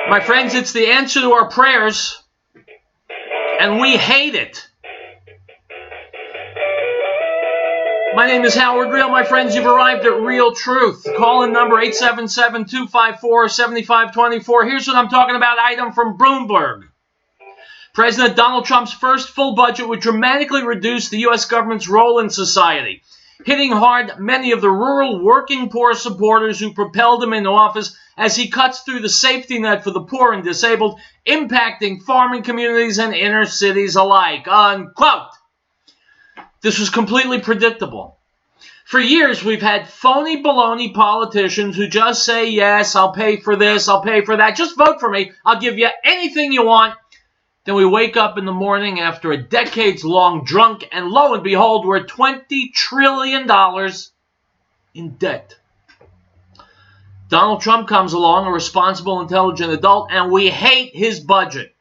My friends, it's the answer to our prayers, and we hate it. My name is Howard Riell. My friends, you've arrived at Riell Truth. Call-in number 877-254-7524. Here's what I'm talking about. Item from Bloomberg. President Donald Trump's first full budget would dramatically reduce the U.S. government's role in society, hitting hard many of the rural working poor supporters who propelled him into office as he cuts through the safety net for the poor and disabled, impacting farming communities and inner cities alike. Unquote. This was completely predictable. For years, we've had phony baloney politicians who just say, yes, I'll pay for this, I'll pay for that. Just vote for me. I'll give you anything you want. Then we wake up in the morning after a decades-long drunk, and lo and behold, we're $20 trillion in debt. Donald Trump comes along, a responsible, intelligent adult, and we hate his budget.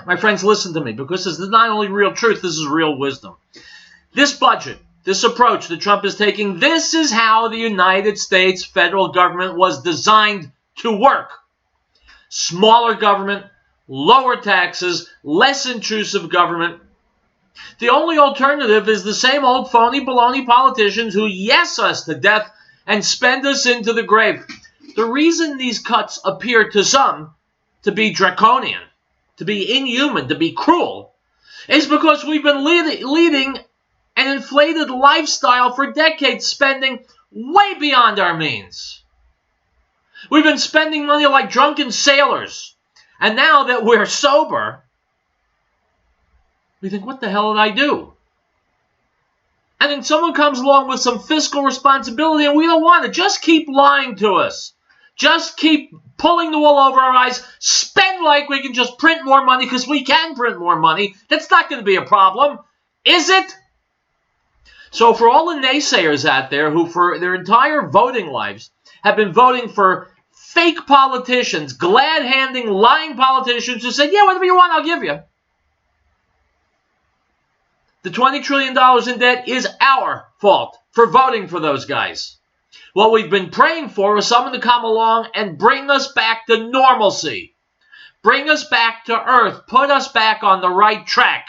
My friends, listen to me, because this is not only real truth, this is real wisdom. This budget, this approach that Trump is taking, this is how the United States federal government was designed to work. Smaller government, lower taxes, less intrusive government. The only alternative is the same old phony baloney politicians who yes us to death and spend us into the grave. The reason these cuts appear to some to be draconian, to be inhuman, to be cruel, is because we've been leading an inflated lifestyle for decades, spending way beyond our means. We've been spending money like drunken sailors. And now that we're sober, we think, what the hell did I do? And then someone comes along with some fiscal responsibility and we don't want it. Just keep lying to us. Just keep pulling the wool over our eyes. Spend like we can just print more money because we can print more money. That's not going to be a problem, is it? So for all the naysayers out there who for their entire voting lives have been voting for fake politicians, glad-handing, lying politicians who say, yeah, whatever you want, I'll give you. The $20 trillion in debt is our fault for voting for those guys. What we've been praying for is someone to come along and bring us back to normalcy. Bring us back to earth. Put us back on the right track.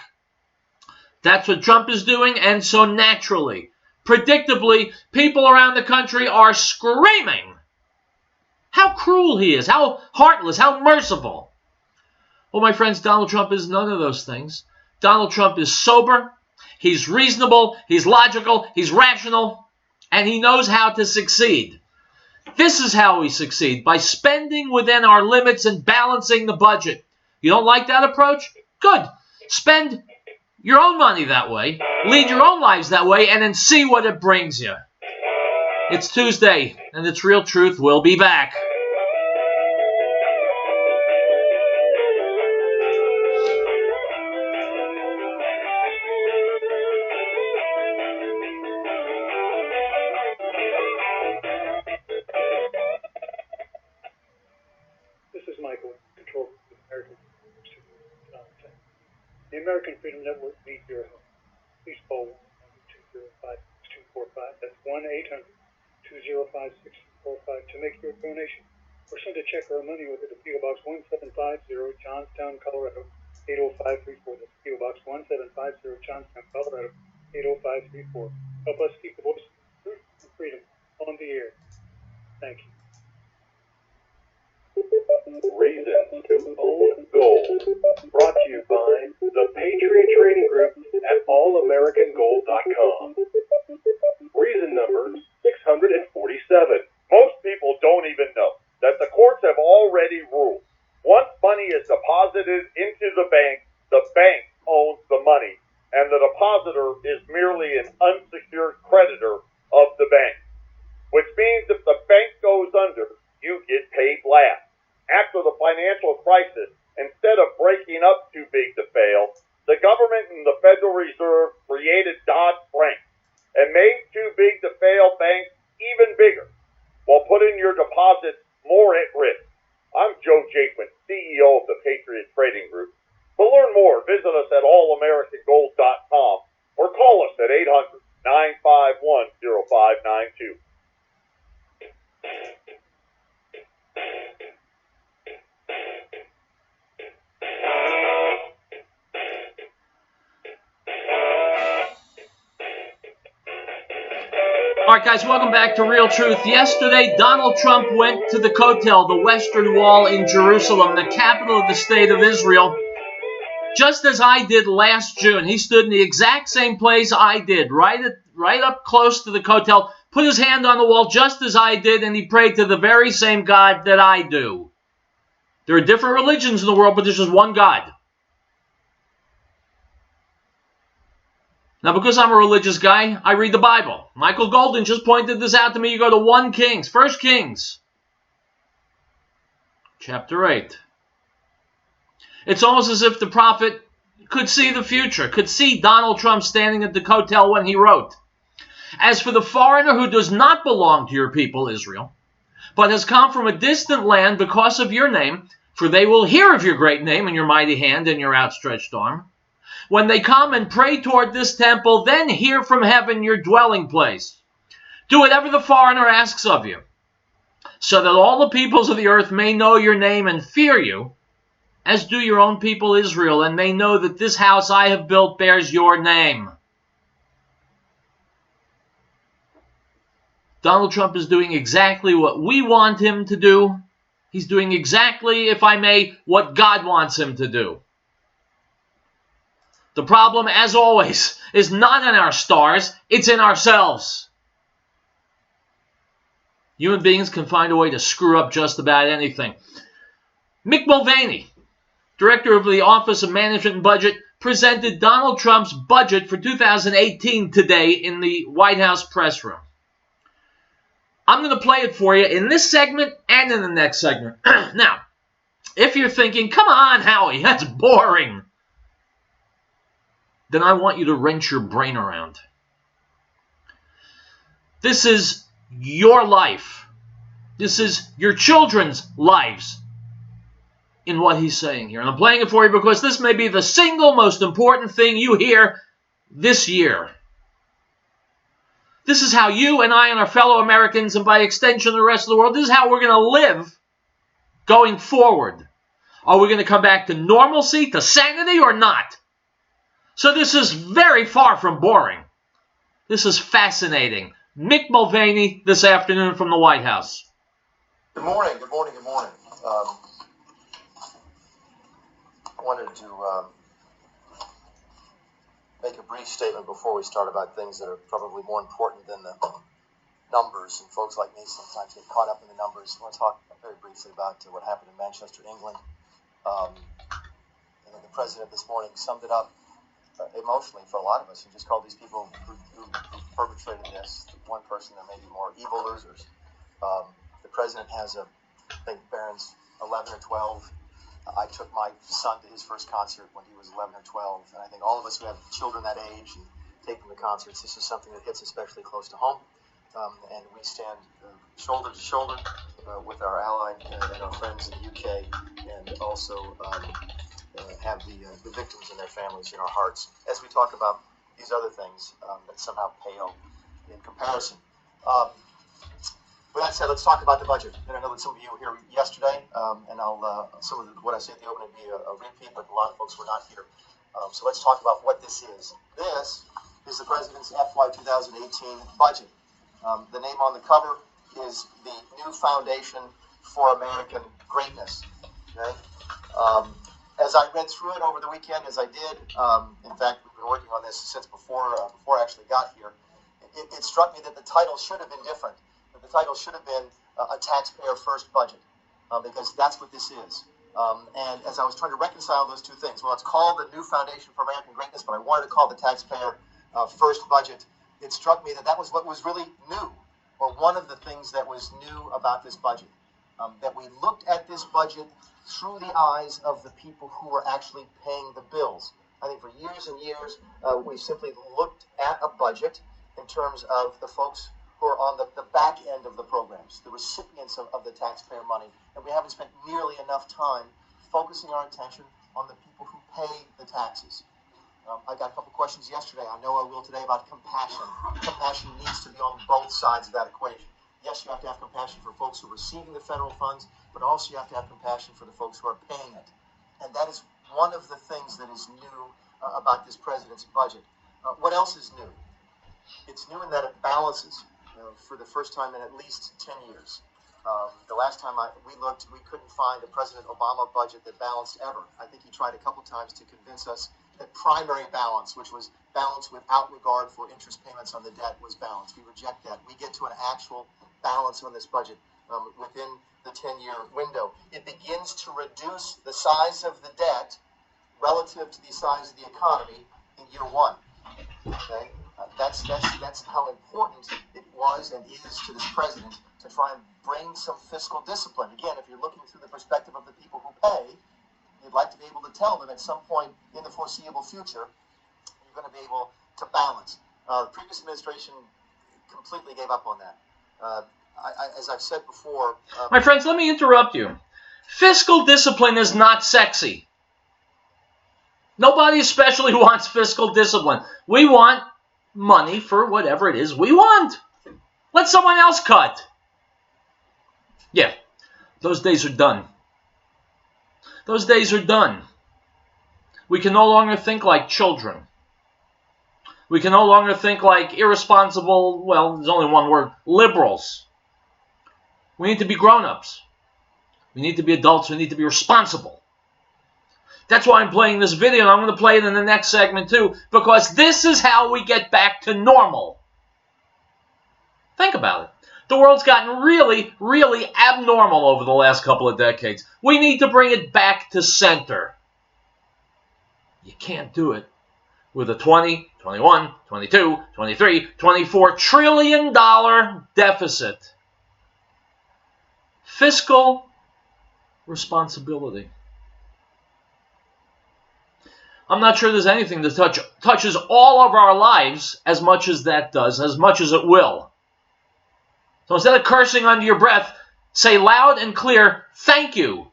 That's what Trump is doing, and so naturally, predictably, people around the country are screaming how cruel he is, how heartless, how merciful. Well, my friends, Donald Trump is none of those things. Donald Trump is sober, he's reasonable, he's logical, he's rational, and he knows how to succeed. This is how we succeed, by spending within our limits and balancing the budget. You don't like that approach? Good. Spend your own money that way, lead your own lives that way, and then see what it brings you. It's Tuesday, and it's Riell Truth. We'll be back. This is Michael, control of the American The American Freedom Network needs your help. Please call 1-205-6245. That's 1-800-205-6245 to make your donation. Or send a check or money order to P.O. Box 1750, Johnstown, Colorado, 80534. That's P.O. Box 1750, Johnstown, Colorado, 80534. Help us keep the voice of truth and freedom on the air. Thank you. Reasons to own gold. Brought to you by the Patriot Trading Group at allamericangold.com. Reason number 647. Most people don't even know that the courts have already ruled. Once money is deposited into the bank owns the money, and the depositor is merely an unsecured creditor of the bank. Which means if the bank goes under, you get paid last. After the financial crisis, instead of breaking up too big to fail, the government and the Federal Reserve created Dodd-Frank and made too big to fail banks even bigger, while putting your deposits more at risk. I'm Joe Jaquin, CEO of the Patriot Trading Group. To learn more, visit us at allamericangold.com or call us at 800-951-0592. All right, guys, welcome back to Riell Truth. Yesterday, Donald Trump went to the Kotel, the Western Wall in Jerusalem, the capital of the state of Israel, just as I did last June. He stood in the exact same place I did, right up close to the Kotel, put his hand on the wall just as I did, and he prayed to the very same God that I do. There are different religions in the world, but there's just one God. Now, because I'm a religious guy, I read the Bible. Michael Golden just pointed this out to me. You go to 1 Kings, 1 Kings, chapter 8. It's almost as if the prophet could see the future, could see Donald Trump standing at the Kotel when he wrote, "As for the foreigner who does not belong to your people, Israel, but has come from a distant land because of your name, for they will hear of your great name and your mighty hand and your outstretched arm. When they come and pray toward this temple, then hear from heaven your dwelling place. Do whatever the foreigner asks of you, so that all the peoples of the earth may know your name and fear you, as do your own people Israel, and may know that this house I have built bears your name." Donald Trump is doing exactly what we want him to do. He's doing exactly, if I may, what God wants him to do. The problem, as always, is not in our stars, it's in ourselves. Human beings can find a way to screw up just about anything. Mick Mulvaney, director of the Office of Management and Budget, presented Donald Trump's budget for 2018 today in the White House press room. I'm going to play it for you in this segment and in the next segment. Now, if you're thinking, come on, Howie, that's boring, then I want you to wrench your brain around. This is your life. This is your children's lives in what he's saying here. And I'm playing it for you because this may be the single most important thing you hear this year. This is how you and I and our fellow Americans, and by extension the rest of the world, this is how we're going to live going forward. Are we going to come back to normalcy, to sanity, or not? So this is very far from boring. This is fascinating. Mick Mulvaney this afternoon from the White House. Good morning, good morning, good morning. I wanted to make a brief statement before we start about things that are probably more important than the numbers. And folks like me sometimes get caught up in the numbers. I want to talk very briefly about what happened in Manchester, England. And the president this morning summed it up emotionally for a lot of us. He just called these people who perpetrated this, one person, there may be more, evil losers. The president has I think Barron's 11 or 12. I took my son to his first concert when he was 11 or 12, and I think all of us who have children that age and take them to concerts, this is something that hits especially close to home, and we stand shoulder to shoulder with our ally and our friends in the UK, and also have the victims and their families in our hearts as we talk about these other things that somehow pale in comparison. With that said, let's talk about the budget. And I know that some of you were here yesterday, and some of what I said at the opening will be a repeat, but a lot of folks were not here. So let's talk about what this is. This is the President's FY 2018 budget. The name on the cover is the New Foundation for American Greatness. Okay? As I read through it over the weekend, as I did, in fact, we've been working on this since before I actually got here, it struck me that the title should have been different. The title should have been a taxpayer first budget, because that's what this is. And as I was trying to reconcile those two things, well, it's called the New Foundation for American Greatness, but I wanted to call it the taxpayer first budget. It struck me that that was what was really new, or one of the things that was new about this budget, that we looked at this budget through the eyes of the people who were actually paying the bills. I think for years and years, we've simply looked at a budget in terms of the folks who are on the back end of the programs, the recipients of the taxpayer money, and we haven't spent nearly enough time focusing our attention on the people who pay the taxes. I got a couple questions yesterday. I know I will today about compassion. Compassion needs to be on both sides of that equation. Yes, you have to have compassion for folks who are receiving the federal funds, but also you have to have compassion for the folks who are paying it. And that is one of the things that is new about this president's budget. What else is new? It's new in that it balances. for the first time in at least 10 years. The last time we looked, we couldn't find a President Obama budget that balanced ever. I think he tried a couple times to convince us that primary balance, which was balance without regard for interest payments on the debt, was balanced. We reject that. We get to an actual balance on this budget within the 10-year window. It begins to reduce the size of the debt relative to the size of the economy in year one. Okay? That's how important it was and is to this president to try and bring some fiscal discipline. Again, if you're looking through the perspective of the people who pay, you'd like to be able to tell them at some point in the foreseeable future, you're going to be able to balance. The previous administration completely gave up on that. As I've said before... My friends, let me interrupt you. Fiscal discipline is not sexy. Nobody especially wants fiscal discipline. We want money for whatever it is we want. Let someone else cut. Yeah, those days are done. Those days are done. We can no longer think like children. We can no longer think like irresponsible, well, there's only one word, liberals. We need to be grown-ups. We need to be adults. We need to be responsible. That's why I'm playing this video, and I'm going to play it in the next segment too, because this is how we get back to normal. Think about it. The world's gotten really, really abnormal over the last couple of decades. We need to bring it back to center. You can't do it with a 20, 21, 22, 23, $24 trillion deficit. Fiscal responsibility. I'm not sure there's anything that touches all of our lives as much as that does, as much as it will. So instead of cursing under your breath, say loud and clear, thank you,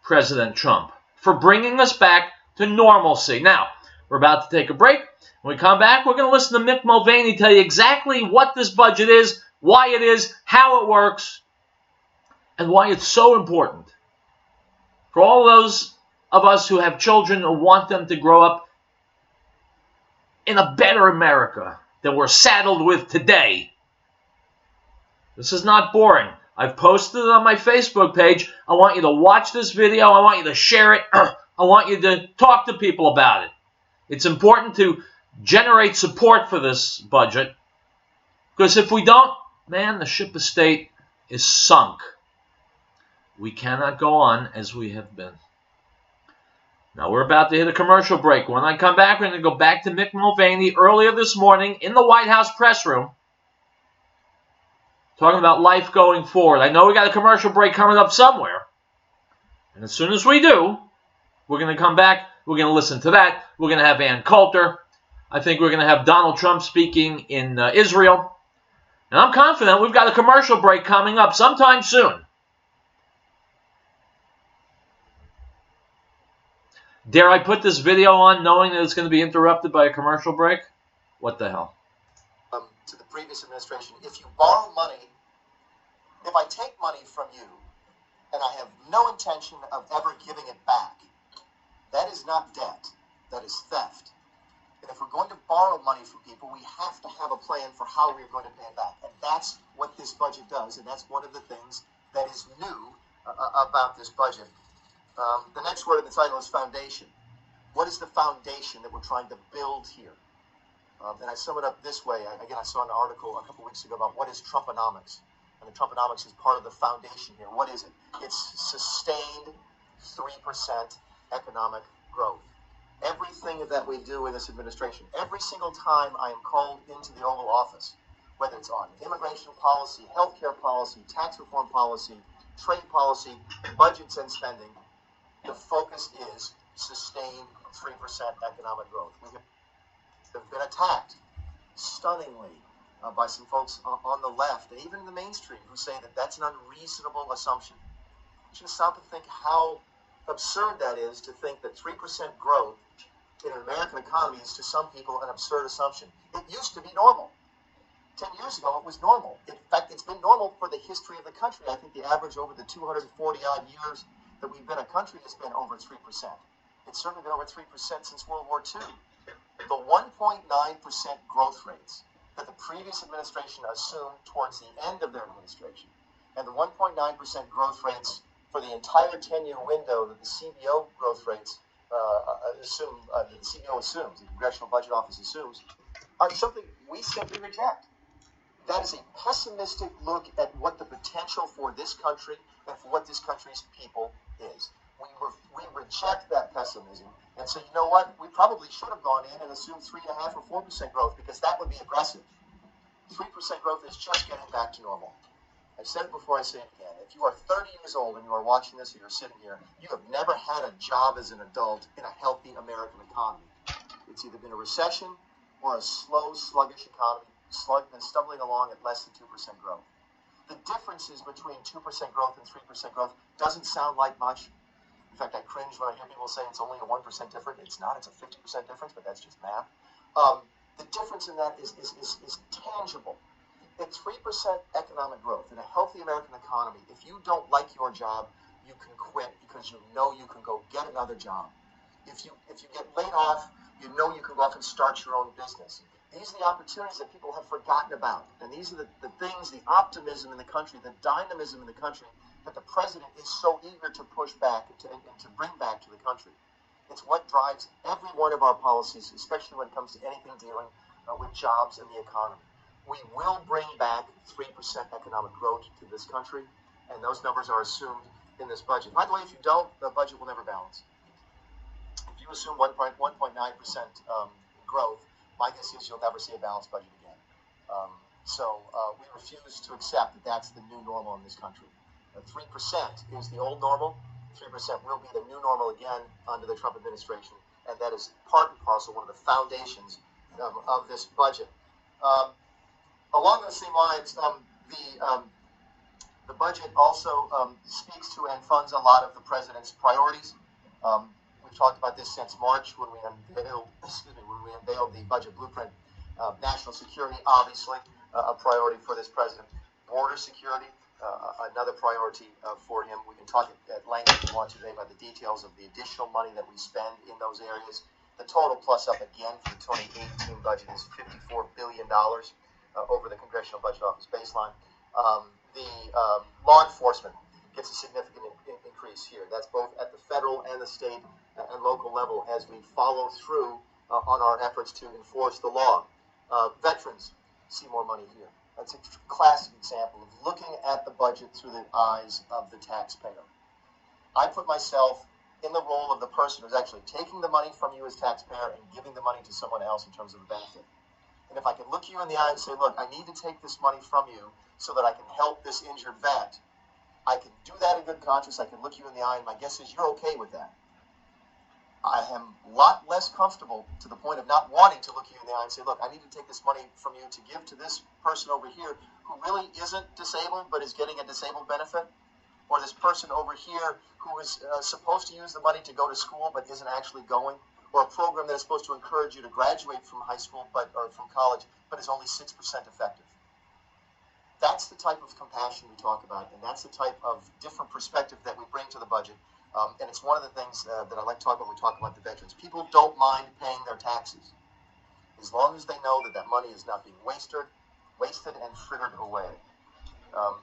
President Trump, for bringing us back to normalcy. Now, we're about to take a break. When we come back, we're going to listen to Mick Mulvaney tell you exactly what this budget is, why it is, how it works, and why it's so important for all those of us who have children who want them to grow up in a better America than we're saddled with today. This is not boring. I've posted it on my Facebook page. I want you to watch this video. I want you to share it. I want you to talk to people about it. It's important to generate support for this budget, because if we don't, man, the ship of state is sunk. We cannot go on as we have been. Now, we're about to hit a commercial break. When I come back, we're going to go back to Mick Mulvaney earlier this morning in the White House press room, talking about life going forward. I know we got a commercial break coming up somewhere. And as soon as we do, we're going to come back. We're going to listen to that. We're going to have Ann Coulter. I think we're going to have Donald Trump speaking in Israel. And I'm confident we've got a commercial break coming up sometime soon. Dare I put this video on knowing that it's going to be interrupted by a commercial break? What the hell? To the previous administration, if you borrow money, if I take money from you and I have no intention of ever giving it back, that is not debt, that is theft. And if we're going to borrow money from people, we have to have a plan for how we're going to pay it back. And that's what this budget does, and that's one of the things that is new about this budget. The next word in the title is foundation. What is the foundation that we're trying to build here? And I sum it up this way. I saw an article a couple weeks ago about what is Trumponomics. And the Trumponomics is part of the foundation here. What is it? It's sustained 3% economic growth. Everything that we do in this administration, every single time I am called into the Oval Office, whether it's on immigration policy, healthcare policy, tax reform policy, trade policy, budgets and spending, the focus is sustained 3% economic growth. Have been attacked stunningly by some folks on the left and even in the mainstream who say that that's an unreasonable assumption. You should stop and think how absurd that is, to think that 3% growth in an American economy is to some people an absurd assumption. It used to be normal. 10 years ago, it was normal. In fact, it's been normal for the history of the country. I think the average over the 240-odd years that we've been a country has been over 3%. It's certainly been over 3% since World War II. The 1.9% growth rates that the previous administration assumed towards the end of their administration. And the 1.9% growth rates for the entire 10-year window that the CBO growth rates that the CBO assumes, the Congressional Budget Office assumes, are something we simply reject. That is a pessimistic look at what the potential for this country and for what this country's people is. We reject that pessimism. And so you know what? We probably should have gone in and assumed 3.5% or 4% growth, because that would be aggressive. 3% growth is just getting back to normal. I've said it before, I say it again. If you are 30 years old and you are watching this or you're sitting here, you have never had a job as an adult in a healthy American economy. It's either been a recession or a slow, sluggish economy, stumbling along at less than 2% growth. The differences between 2% growth and 3% growth doesn't sound like much. In fact, I cringe when I hear people say it's only a 1% difference. It's not. It's a 50% difference, but that's just math. The difference in that is tangible. At 3% economic growth in a healthy American economy, if you don't like your job, you can quit because you know you can go get another job. If you get laid off, you know you can go off and start your own business. These are the opportunities that people have forgotten about. And these are the things, the optimism in the country, the dynamism in the country that the president is so eager to push back and to bring back to the country. It's what drives every one of our policies, especially when it comes to anything dealing with jobs and the economy. We will bring back 3% economic growth to this country, and those numbers are assumed in this budget. By the way, if you don't, the budget will never balance. If you assume 1.9% growth, my guess is you'll never see a balanced budget again. So we refuse to accept that that's the new normal in this country. 3% is the old normal. 3% will be the new normal again under the Trump administration, and that is part and parcel, one of the foundations of this budget. Along those same lines, the budget also speaks to and funds a lot of the president's priorities. We've talked about this since March when we unveiled the budget blueprint. National security, obviously, a priority for this president. Border security, another priority for him. We can talk at length if you want to today about the details of the additional money that we spend in those areas. The total plus up again for the 2018 budget is $54 billion over the Congressional Budget Office baseline. The law enforcement gets a significant increase here. That's both at the federal and the state and local level as we follow through on our efforts to enforce the law. Veterans see more money here. That's a classic example of looking at the budget through the eyes of the taxpayer. I put myself in the role of the person who's actually taking the money from you as taxpayer and giving the money to someone else in terms of the benefit. And if I can look you in the eye and say, look, I need to take this money from you so that I can help this injured vet, I can do that in good conscience. I can look you in the eye, and my guess is you're okay with that. I am a lot less comfortable to the point of not wanting to look you in the eye and say, look, I need to take this money from you to give to this person over here who really isn't disabled but is getting a disabled benefit, or this person over here who is supposed to use the money to go to school but isn't actually going, or a program that is supposed to encourage you to graduate from high school or from college but is only 6% effective. That's the type of compassion we talk about, and that's the type of different perspective that we bring to the budget. And it's one of the things that I like to talk about when we talk about the veterans. People don't mind paying their taxes as long as they know that that money is not being wasted and frittered away.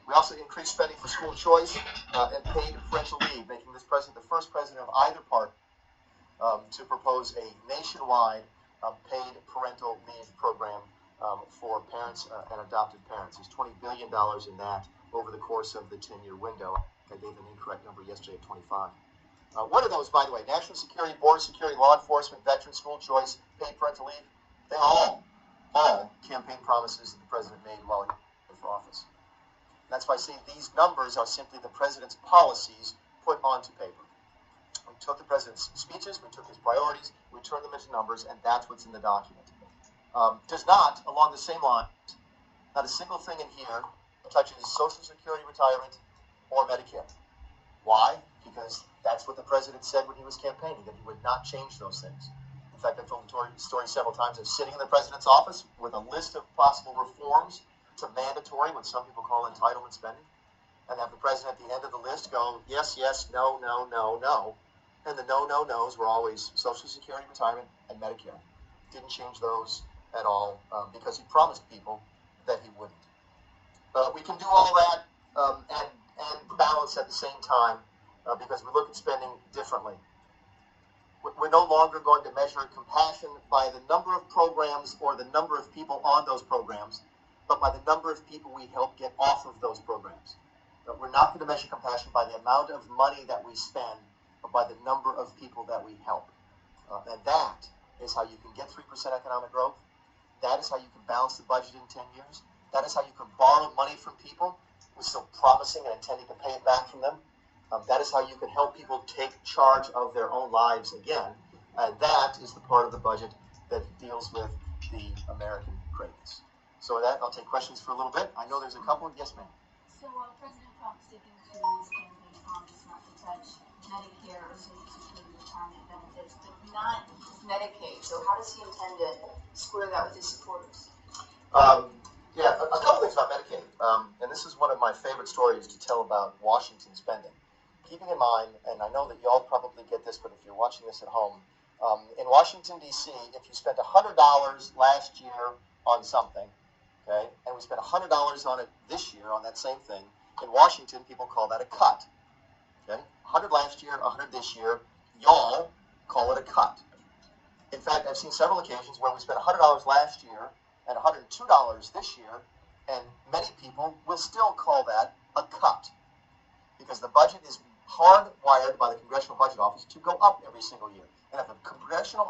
We also increased spending for school choice and paid parental leave, making this president the first president of either party to propose a nationwide paid parental leave program for parents and adopted parents. There's $20 billion in that over the course of the 10-year window. I gave an incorrect number yesterday at 25. What are those, by the way? National security, border security, law enforcement, veteran, school choice, paid parental leave. They all campaign promises that the president made while he was in office. That's why I say these numbers are simply the president's policies put onto paper. We took the president's speeches, we took his priorities, we turned them into numbers, and that's what's in the document. Does not, along the same lines, not a single thing in here touches Social Security, retirement, or Medicare. Why? Because that's what the president said when he was campaigning, that he would not change those things. In fact, I've told the story several times of sitting in the president's office with a list of possible reforms to mandatory, what some people call entitlement spending, and have the president at the end of the list go, yes, yes, no, no, no, no. And the no, no, no's were always Social Security, retirement, and Medicare. Didn't change those at all because he promised people that he wouldn't. We can do all that and balance at the same time because we look at spending differently. We're no longer going to measure compassion by the number of programs or the number of people on those programs, but by the number of people we help get off of those programs. We're not going to measure compassion by the amount of money that we spend, but by the number of people that we help. And that is how you can get 3% economic growth. That is how you can balance the budget in 10 years. That is how you can borrow money from people with still promising and intending to pay it back from them. That is how you can help people take charge of their own lives again. And that is the part of the budget that deals with the American cravings. So with that, I'll take questions for a little bit. I know there's a couple. Yes, ma'am. So President Trump sticking to his campaign promise not to touch Medicare or Social Security retirement benefits, but not Medicaid. So how does he intend to square that with his supporters? Yeah, a couple things about Medicaid. And this is one of my favorite stories to tell about Washington spending. Keeping in mind, and I know that you all probably get this, but if you're watching this at home, in Washington, D.C., if you spent $100 last year on something, okay, and we spent $100 on it this year on that same thing, in Washington, people call that a cut. Okay, 100 last year, 100 this year, y'all call it a cut. In fact, I've seen several occasions where we spent $100 last year and $102 this year, and many people will still call that a cut because the budget is hardwired by the Congressional Budget Office to go up every single year. And if the Congressional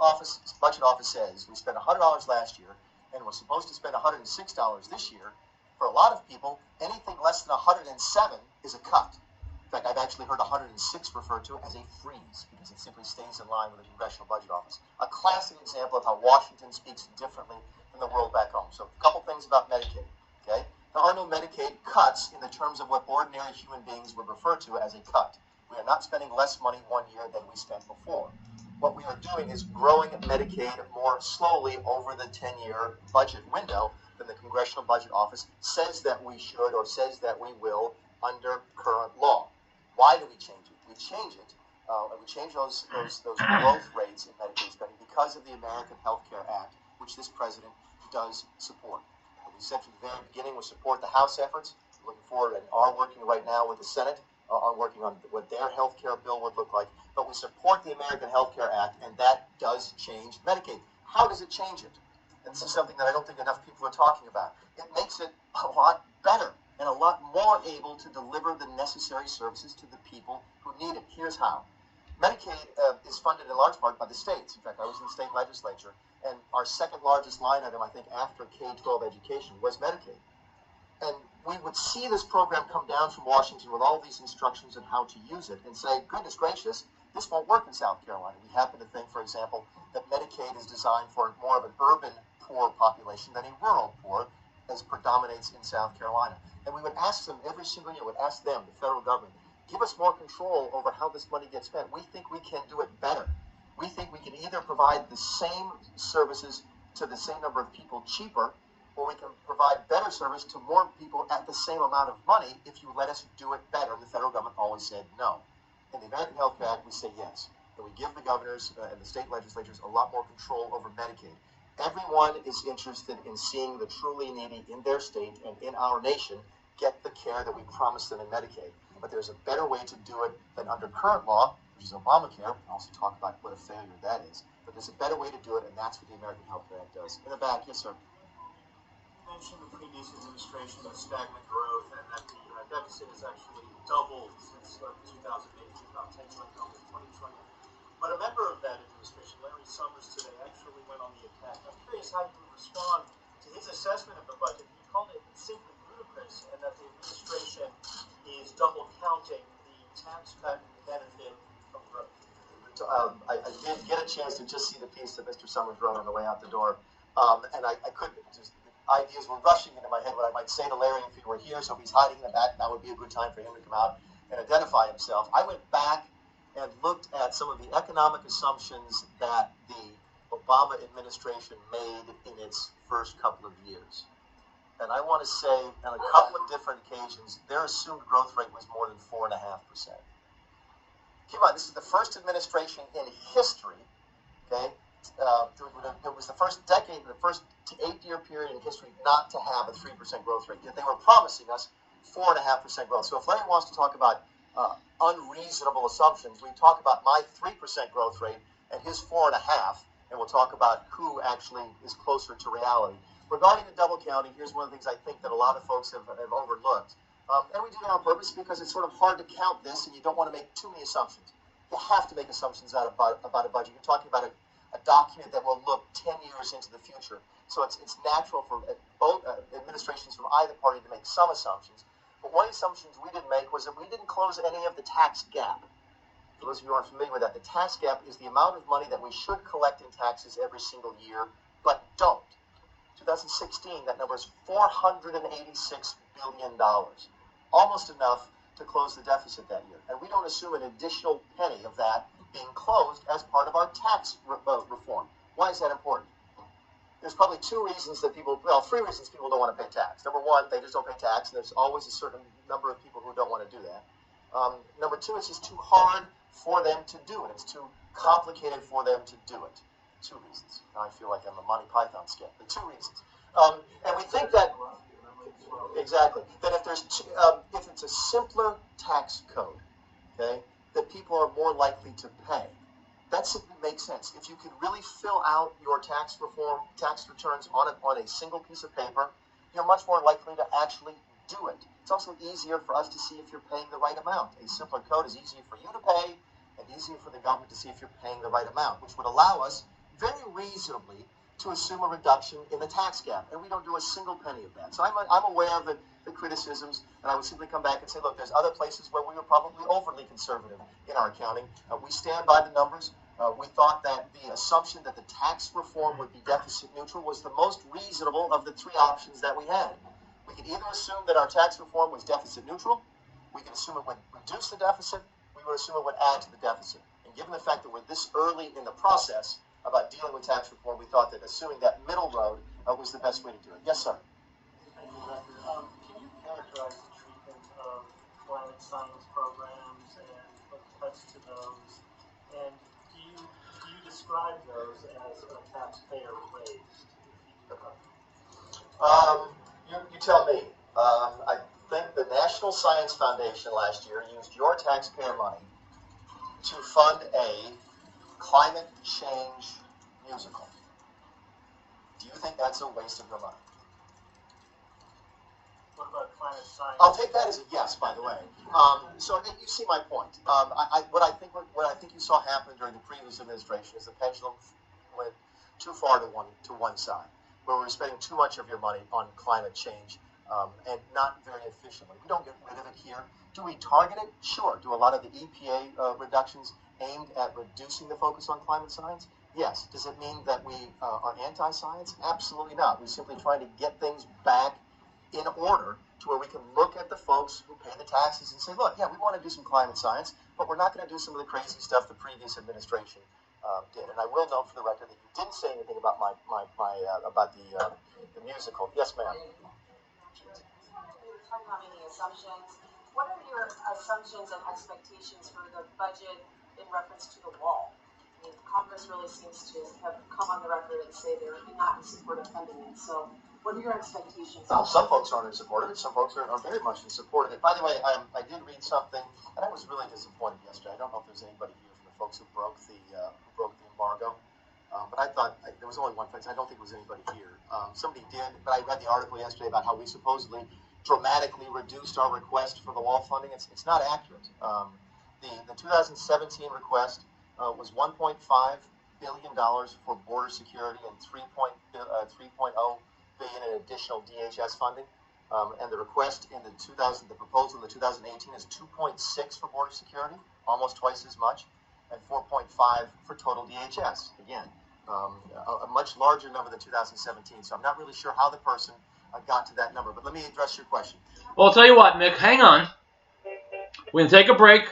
Budget Office says we spent $100 last year and we're supposed to spend $106 this year, for a lot of people, anything less than 107 is a cut. In fact, I've actually heard 106 referred to as a freeze because it simply stays in line with the Congressional Budget Office. A classic example of how Washington speaks differently than the world back home. So a couple things about Medicaid. Okay, there are no Medicaid cuts in the terms of what ordinary human beings would refer to as a cut. We are not spending less money one year than we spent before. What we are doing is growing Medicaid more slowly over the 10-year budget window than the Congressional Budget Office says that we should or says that we will under current law. Why do we change it? We change it, and we change those growth rates in Medicaid spending because of the American Health Care Act, which this president does support. We said from the very beginning we support the House efforts. We're looking forward and are working right now with the Senate on working on what their health care bill would look like. But we support the American Health Care Act, and that does change Medicaid. How does it change it? And this is something that I don't think enough people are talking about. It makes it a lot better and a lot more able to deliver the necessary services to the people who need it. Here's how. Medicaid is funded in large part by the states. In fact, I was in the state legislature, and our second largest line item, I think, after K-12 education was Medicaid. And we would see this program come down from Washington with all these instructions on how to use it and say, goodness gracious, this won't work in South Carolina. We happen to think, for example, that Medicaid is designed for more of an urban poor population than a rural poor, as predominates in South Carolina. And we would ask them every single year, would ask them, the federal government, give us more control over how this money gets spent. We think we can do it better. We think we can either provide the same services to the same number of people cheaper, or we can provide better service to more people at the same amount of money if you let us do it better. And the federal government always said no. In the American Health Care Act, we say yes. And we give the governors and the state legislatures a lot more control over Medicaid. Everyone is interested in seeing the truly needy in their state and in our nation get the care that we promised them in Medicaid. But there's a better way to do it than under current law, which is Obamacare. We'll also talk about what a failure that is. But there's a better way to do it, and that's what the American Health Care Act does. In the back, yes, sir. You mentioned the previous administration of stagnant growth and that the deficit has actually doubled since 2008 to about $10 trillion in 2020. But a member of that administration, Larry Summers, today actually went on the attack. I'm curious how you would respond to his assessment of the budget. He called it simply ludicrous, and that the administration is double counting the tax cut and the benefit of growth. I did get a chance to just see the piece that Mr. Summers wrote on the way out the door, and I couldn't just. Ideas were rushing into my head what I might say to Larry if he were here, so if he's hiding in the back, that would be a good time for him to come out and identify himself. I went back and looked at some of the economic assumptions that the Obama administration made in its first couple of years. And I want to say, on a couple of different occasions, their assumed growth rate was more than 4.5%. Keep in mind, this is the first administration in history, okay? It was the first decade, the first 8-year period in history not to have a 3% growth rate. Yet they were promising us 4.5% growth. So if Larry wants to talk about unreasonable assumptions, we talk about my 3% growth rate and his 4.5%, and we'll talk about who actually is closer to reality. Regarding the double counting, here's one of the things I think that a lot of folks have overlooked. And we do that on purpose because it's sort of hard to count this, and you don't want to make too many assumptions. You have to make assumptions about a budget. You're talking about a document that will look 10 years into the future. So it's natural for both administrations from either party to make some assumptions. But one of the assumptions we didn't make was that we didn't close any of the tax gap. For those of you who aren't familiar with that, the tax gap is the amount of money that we should collect in taxes every single year, but don't. 2016, that number is $486 billion. Almost enough to close the deficit that year. And we don't assume an additional penny of that being closed as part of our tax reform. Why is that important? There's probably three reasons people don't want to pay tax. Number one, they just don't pay tax, and there's always a certain number of people who don't want to do that. Number two, it's just too hard for them to do it. It's too complicated for them to do it. 2 reasons. Now I feel like I'm a Monty Python skit, but 2 reasons. And we think that, exactly, that if it's a simpler tax code, okay, that people are more likely to pay. That simply makes sense. If you can really fill out your tax returns on a single piece of paper, you're much more likely to actually do it. It's also easier for us to see if you're paying the right amount. A simpler code is easier for you to pay and easier for the government to see if you're paying the right amount, which would allow us very reasonably to assume a reduction in the tax gap, and we don't do a single penny of that. So I'm aware of the criticisms, and I would simply come back and say, look, there's other places where we were probably overly conservative in our accounting. We stand by the numbers. We thought that the assumption that the tax reform would be deficit neutral was the most reasonable of the 3 options that we had. We could either assume that our tax reform was deficit neutral, we could assume it would reduce the deficit, we would assume it would add to the deficit. And given the fact that we're this early in the process about dealing with tax reform, we thought that assuming that middle road was the best way to do it. Yes, sir. Thank you, Director. Can you characterize the treatment of climate science programs and cuts to those? And do you describe those as a taxpayer raised? You tell me. I think the National Science Foundation last year used your taxpayer money to fund a climate change musical. Do you think that's a waste of your money? What about climate science? I'll take that as a yes, by the way. So you see my point. What I think you saw happen during the previous administration is the pendulum went too far to one side, where we were spending too much of your money on climate change and not very efficiently. We don't get rid of it here. Do we target it? Sure. Do a lot of the EPA reductions aimed at reducing the focus on climate science? Yes. Does it mean that we are anti-science? Absolutely not. We're simply trying to get things back in order to where we can look at the folks who pay the taxes and say, look, yeah, we want to do some climate science, but we're not going to do some of the crazy stuff the previous administration did. And I will note for the record that you didn't say anything about about the musical. Yes, ma'am. You're talking about making assumptions. What are your assumptions and expectations for the budget in reference to the wall? I mean, Congress really seems to have come on the record and say they're not in support of funding it. So what are your expectations? Well, some folks aren't in support of it. Some folks are very much in support of it. By the way, I did read something, and I was really disappointed yesterday. I don't know if there's anybody here from the folks who broke the embargo, but I thought there was only one place. I don't think there was anybody here. Somebody did, but I read the article yesterday about how we supposedly dramatically reduced our request for the wall funding. It's not accurate. The 2017 request was $1.5 billion for border security and 3.0 billion in additional DHS funding. And the request in the proposal in the 2018 is 2.6 for border security, almost twice as much, and 4.5 for total DHS. Again, a much larger number than 2017. So I'm not really sure how the person got to that number. But let me address your question. Well, I'll tell you what, Mick, hang on. We're going to take a break,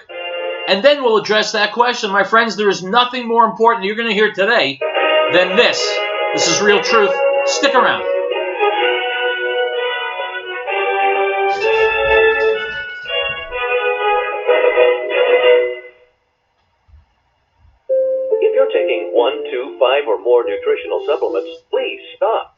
and then we'll address that question. My friends, there is nothing more important you're going to hear today than this. This is Riell Truth. Stick around. If you're taking 1, 2, 5, or more nutritional supplements, please stop.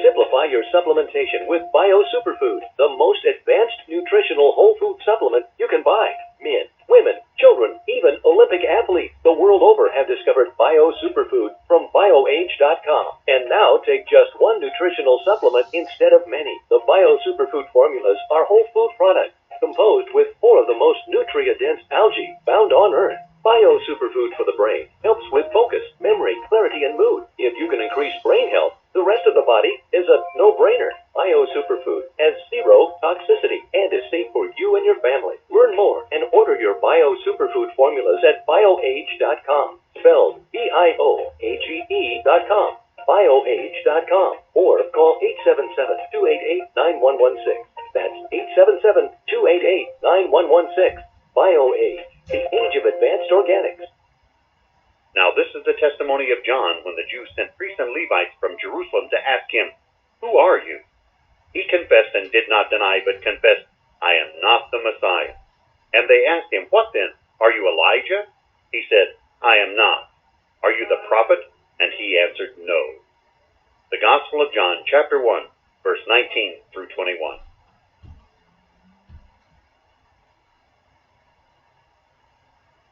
Simplify your supplementation with Bio Superfood, the most advanced nutritional whole food supplement you can buy. Men, women, children, even Olympic athletes the world over have discovered Bio Superfood from BioAge.com. And now take just one nutritional supplement instead of many. The Bio Superfood formulas are whole food products composed with 4 of the most nutrient-dense algae found on Earth. Bio Superfood for the brain helps with focus, memory, clarity, and mood. If you can increase brain health, the rest of the body is a no-brainer. Bio Superfood has 0 toxicity and is safe for you and your family. Learn more and order your Bio Superfood formulas at BioAge.com. Spelled BIOAGE.com. BioAge.com. Or call 877-288-9116. That's 877-288-9116. BioAge, the age of advanced organics. Now this is the testimony of John when the Jews sent priests and Levites from Jerusalem to ask him, "Who are you?" He confessed and did not deny, but confessed, "I am not the Messiah." And they asked him, "What then? Are you Elijah?" He said, "I am not." "Are you the prophet?" And he answered, "No." The Gospel of John, chapter 1, verse 19 through 21.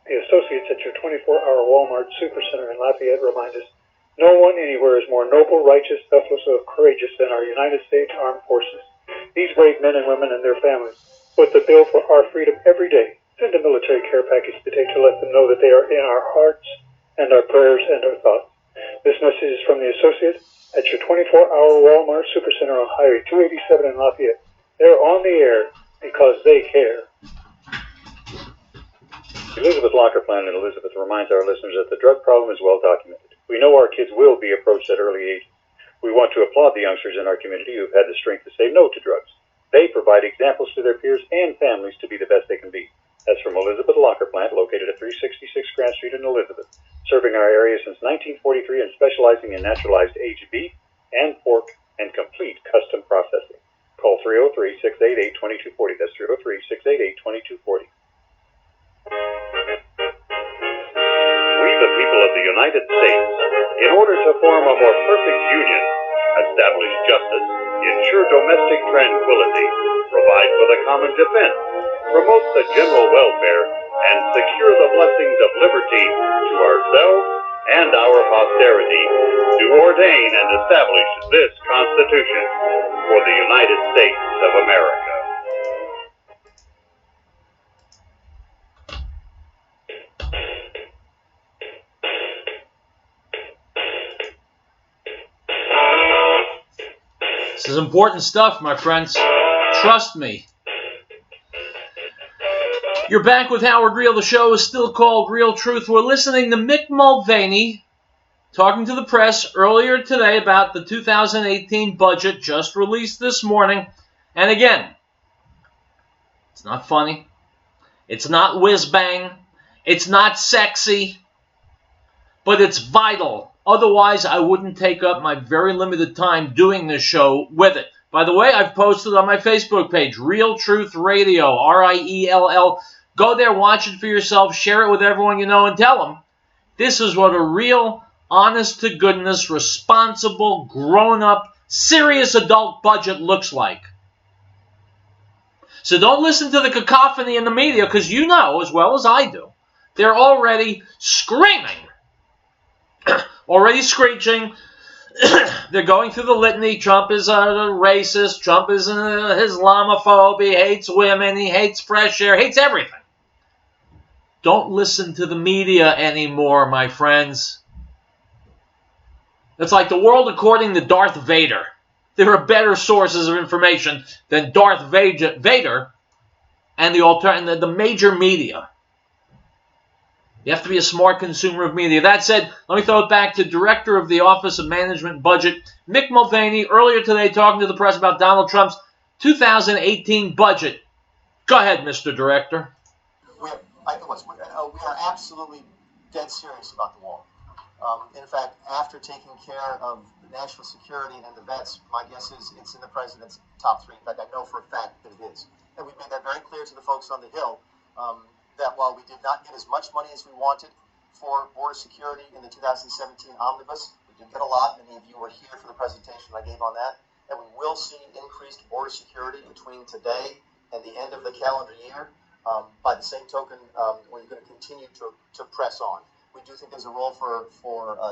The associates at your 24-hour Walmart Supercenter in Lafayette remind us, no one anywhere is more noble, righteous, selfless, or courageous than our United States Armed Forces. These brave men and women and their families foot the bill for our freedom every day. Send a military care package today to let them know that they are in our hearts and our prayers and our thoughts. This message is from the associate at your 24-hour Walmart Supercenter on Highway 287 in Lafayette. They're on the air because they care. Elizabeth Locker Plan and Elizabeth reminds our listeners that the drug problem is well documented. We know our kids will be approached at early ages. We want to applaud the youngsters in our community who have had the strength to say no to drugs. They provide examples to their peers and families to be the best they can be. That's from Elizabeth Locker Plant, located at 366 Grant Street in Elizabeth, serving our area since 1943 and specializing in naturalized aged beef and pork and complete custom processing. Call 303-688-2240. That's 303-688-2240. We, the people of the United States, in order to form a more perfect union, establish justice, ensure domestic tranquility, provide for the common defense, promote the general welfare, and secure the blessings of liberty to ourselves and our posterity, do ordain and establish this Constitution for the United States of America. This is important stuff, my friends. Trust me. You're back with Howard Riell. The show is still called Riell Truth. We're listening to Mick Mulvaney talking to the press earlier today about the 2018 budget just released this morning. And again, it's not funny. It's not whiz-bang. It's not sexy. But it's vital. Otherwise, I wouldn't take up my very limited time doing this show with it. By the way, I've posted on my Facebook page, Riell Truth Radio, R-I-E-L-L. Go there, watch it for yourself, share it with everyone you know, and tell them this is what a real, honest-to-goodness, responsible, grown-up, serious adult budget looks like. So don't listen to the cacophony in the media, because you know, as well as I do, they're already screaming. Already screeching. They're going through the litany. Trump is a racist. Trump is an Islamophobe. He hates women. He hates fresh air. Hates everything. Don't listen to the media anymore, my friends. It's like the world according to Darth Vader. There are better sources of information than Darth Vader and the major media. You have to be a smart consumer of media. That said, let me throw it back to Director of the Office of Management and Budget, Mick Mulvaney, earlier today talking to the press about Donald Trump's 2018 budget. Go ahead, Mr. Director. We are absolutely dead serious about the wall. In fact, after taking care of the national security and the vets, my guess is it's in the president's top 3. In fact, I know for a fact that it is. And we've made that very clear to the folks on the Hill. That while we did not get as much money as we wanted for border security in the 2017 omnibus, we didn't get a lot. Many of you were here for the presentation I gave on that. And we will see increased border security between today and the end of the calendar year. By the same token, we're going to continue to press on. We do think there's a role for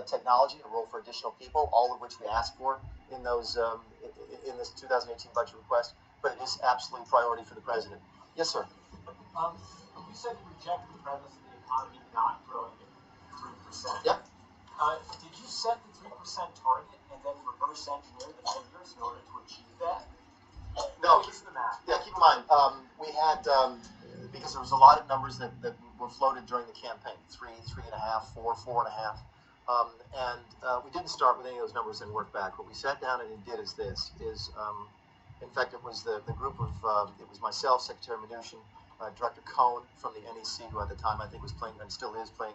technology, a role for additional people, all of which we ask for in those in this 2018 budget request. But it is absolutely priority for the president. Yes, sir. You said you rejected the premise of the economy not growing at 3%. Yep. Did you set the 3% target and then reverse engineer the figures in order to achieve that? No. What's the math? Yeah, keep in mind, we had, because there was a lot of numbers that were floated during the campaign, 3, 3.5, 4, 4.5. We didn't start with any of those numbers and work back. What we sat down and did is this, in fact, it was the group of, it was myself, Secretary Mnuchin, Director Cohn from the NEC, who at the time I think was playing, and still is playing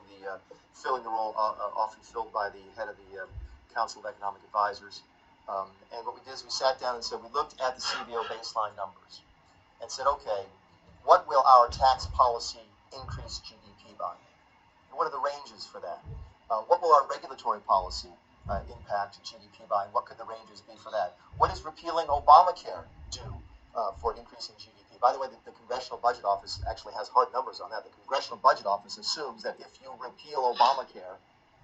filling the role often filled by the head of the Council of Economic Advisors. And what we did is we sat down and said, we looked at the CBO baseline numbers and said, okay, what will our tax policy increase GDP by? And what are the ranges for that? What will our regulatory policy impact GDP by? And what could the ranges be for that? What does repealing Obamacare do for increasing GDP? By the way, the Congressional Budget Office actually has hard numbers on that. The Congressional Budget Office assumes that if you repeal Obamacare,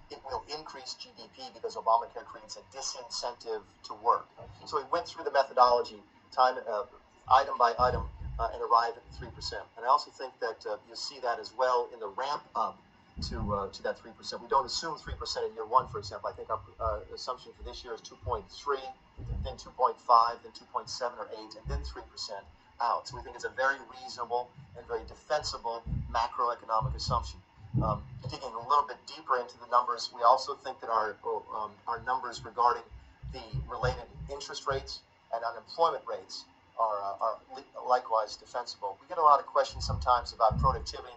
it will increase GDP because Obamacare creates a disincentive to work. So we went through the methodology, item by item, and arrived at 3%. And I also think that you'll see that as well in the ramp up to that 3%. We don't assume 3% in year one, for example. I think our assumption for this year is 2.3, then 2.5, then 2.7 or 8, and then 3% out. So we think it's a very reasonable and very defensible macroeconomic assumption. Digging a little bit deeper into the numbers, we also think that our numbers regarding the related interest rates and unemployment rates are likewise defensible. We get a lot of questions sometimes about productivity.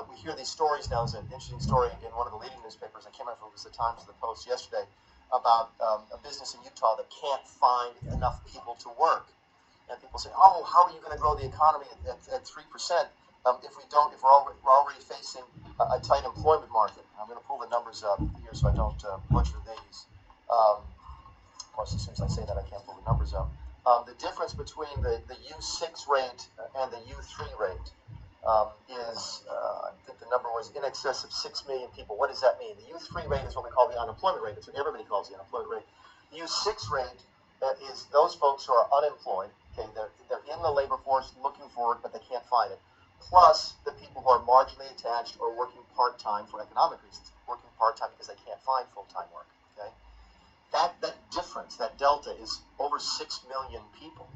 We hear these stories now. There's an interesting story in one of the leading newspapers. I can't remember if it was the Times or the Post yesterday about a business in Utah that can't find enough people to work. And people say, "Oh, how are you going to grow the economy at 3%?" If we're already facing a tight employment market. I'm going to pull the numbers up here so I don't butcher these. Of course, as soon as I say that, I can't pull the numbers up. The difference between the U6 rate and the U3 rate is, I think the number was in excess of 6 million people. What does that mean? The U3 rate is what we call the unemployment rate. It's what everybody calls the unemployment rate. The U6 rate is those folks who are unemployed. Okay, they're in the labor force looking for work, but they can't find it. Plus the people who are marginally attached or working part-time for economic reasons, working part-time because they can't find full-time work. Okay, that difference, that delta, is over 6 million people.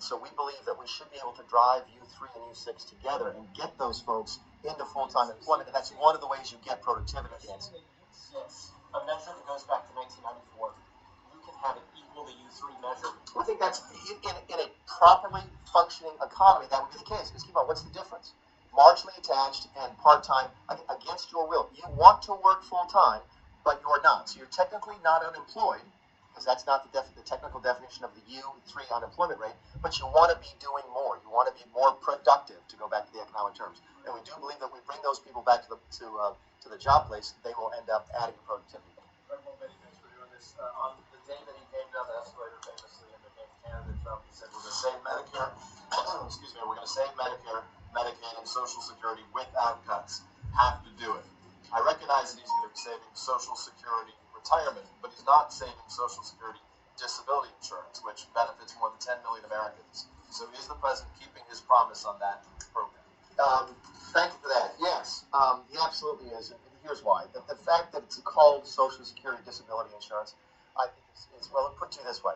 So we believe that we should be able to drive U3 and U6 together and get those folks into full-time employment, and that's one of the ways you get productivity gains. Yes, a measure that goes back to 1994. You can have an equal to U3 measure. I think that's in a properly functioning economy, that would be the case. Because keep on, what's the difference? Marginally attached and part-time against your will. You want to work full-time, but you're not. So you're technically not unemployed, because that's not the technical definition of the U3 unemployment rate, but you want to be doing more. You want to be more productive, to go back to the economic terms. And we do believe that we bring those people back to the job place, they will end up adding productivity. Well, Benny, thanks for doing this. On the day that he came down the escalator famously and became candidate Trump, he said, we're going to save Medicare, we're going to save Medicare, Medicaid, and Social Security without cuts. Have to do it. I recognize that he's going to be saving Social Security retirement, but he's not saving Social Security disability insurance, which benefits more than 10 million Americans. So is the president keeping his promise on that program? Thank you for that. Yes, he absolutely is. And here's why. The fact that it's called Social Security disability insurance, I think is well, put to you this way.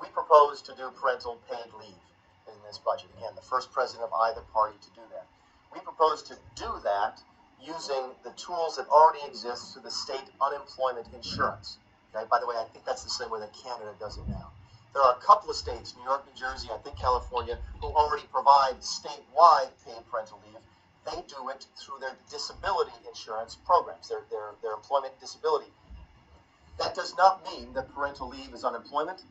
We propose to do parental paid leave in this budget. Again, the first president of either party to do that. We propose to do that using the tools that already exist through the state unemployment insurance. Okay? By the way, I think that's the same way that Canada does it now. There are a couple of states, New York, New Jersey, I think California, who already provide statewide paid parental leave. They do it through their disability insurance programs, their employment disability. That does not mean that parental leave is unemployment,